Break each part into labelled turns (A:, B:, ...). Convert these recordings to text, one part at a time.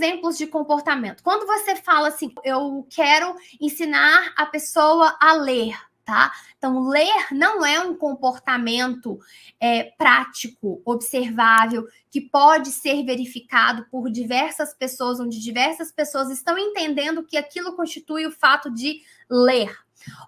A: exemplos de comportamento. Quando você fala assim, eu quero ensinar a pessoa a ler, tá? Então, ler não é um comportamento prático, observável, que pode ser verificado por diversas pessoas, onde diversas pessoas estão entendendo que aquilo constitui o fato de ler.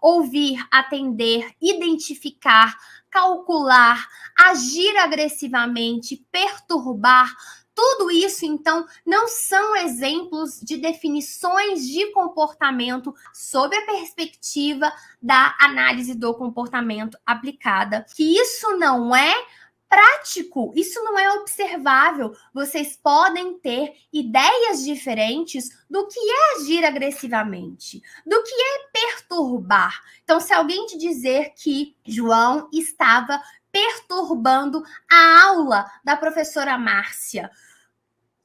A: Ouvir, atender, identificar, calcular, agir agressivamente, perturbar, tudo isso, então, não são exemplos de definições de comportamento sob a perspectiva da análise do comportamento aplicada. Que isso não é prático, isso não é observável. Vocês podem ter ideias diferentes do que é agir agressivamente, do que é perturbar. Então, se alguém te dizer que João estava perturbando a aula da professora Márcia,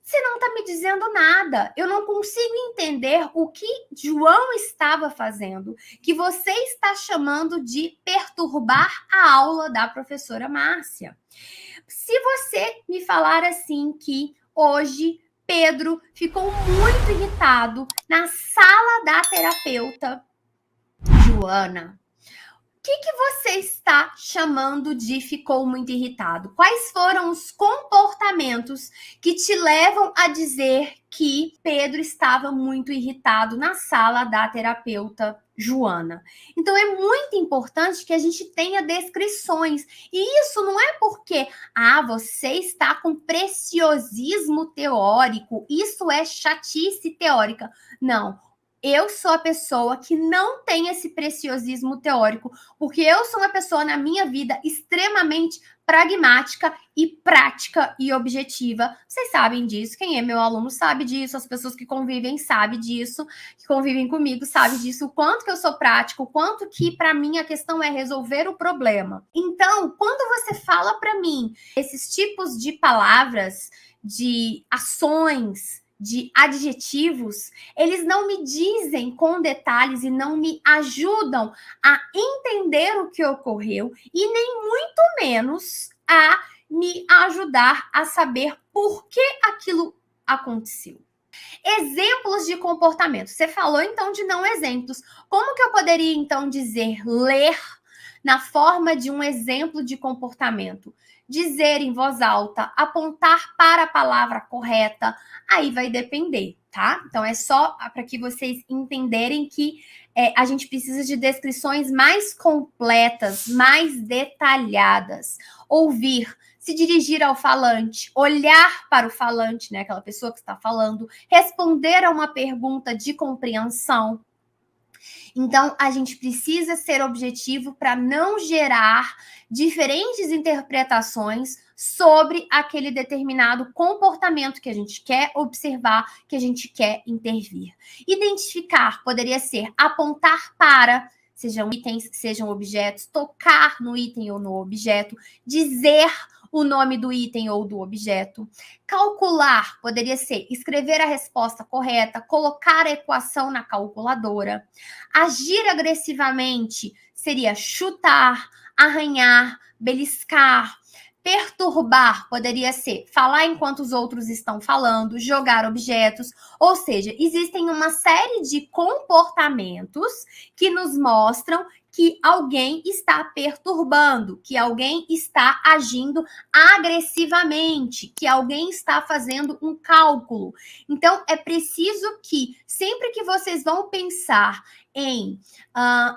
A: você não está me dizendo nada. Eu não consigo entender o que João estava fazendo, que você está chamando de perturbar a aula da professora Márcia. Se você me falar assim que hoje Pedro ficou muito irritado na sala da terapeuta Joana, o que você está chamando de ficou muito irritado? Quais foram os comportamentos que te levam a dizer que Pedro estava muito irritado na sala da terapeuta Joana? Então, é muito importante que a gente tenha descrições. E isso não é porque, você está com preciosismo teórico, isso é chatice teórica. Não. Eu sou a pessoa que não tem esse preciosismo teórico, porque eu sou uma pessoa na minha vida extremamente pragmática e prática e objetiva. Vocês sabem disso, quem é meu aluno sabe disso, as pessoas que convivem sabem disso, que convivem comigo sabem disso, o quanto que eu sou prático, o quanto que para mim a questão é resolver o problema. Então, quando você fala para mim esses tipos de palavras, de ações, de adjetivos, eles não me dizem com detalhes e não me ajudam a entender o que ocorreu e nem muito menos a me ajudar a saber por que aquilo aconteceu. Exemplos de comportamento. Você falou então de não exemplos. Como que eu poderia então dizer ler na forma de um exemplo de comportamento? Dizer em voz alta, apontar para a palavra correta, aí vai depender, tá? Então é só para que vocês entenderem que a gente precisa de descrições mais completas, mais detalhadas. Ouvir, se dirigir ao falante, olhar para o falante, né, aquela pessoa que está falando, responder a uma pergunta de compreensão. Então, a gente precisa ser objetivo para não gerar diferentes interpretações sobre aquele determinado comportamento que a gente quer observar, que a gente quer intervir. Identificar poderia ser apontar para, sejam itens, sejam objetos, tocar no item ou no objeto, dizer o nome do item ou do objeto. Calcular poderia ser escrever a resposta correta, colocar a equação na calculadora. Agir agressivamente seria chutar, arranhar, beliscar. Perturbar poderia ser falar enquanto os outros estão falando, jogar objetos. Ou seja, existem uma série de comportamentos que nos mostram que alguém está perturbando, que alguém está agindo agressivamente, que alguém está fazendo um cálculo. Então, é preciso que, sempre que vocês vão pensar em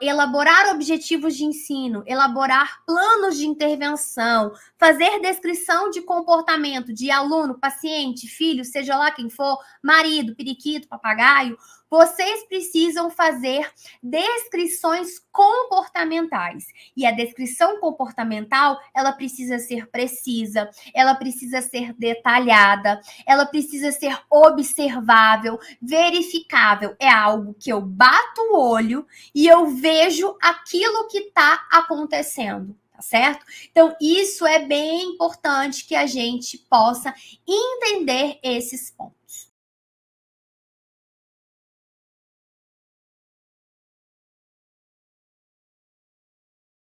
A: elaborar objetivos de ensino, elaborar planos de intervenção, fazer descrição de comportamento de aluno, paciente, filho, seja lá quem for, marido, periquito, papagaio, vocês precisam fazer descrições comportamentais. E a descrição comportamental, ela precisa ser precisa, ela precisa ser detalhada, ela precisa ser observável, verificável. É algo que eu bato o olho e eu vejo aquilo que está acontecendo. Tá certo? Então, isso é bem importante que a gente possa entender esses pontos.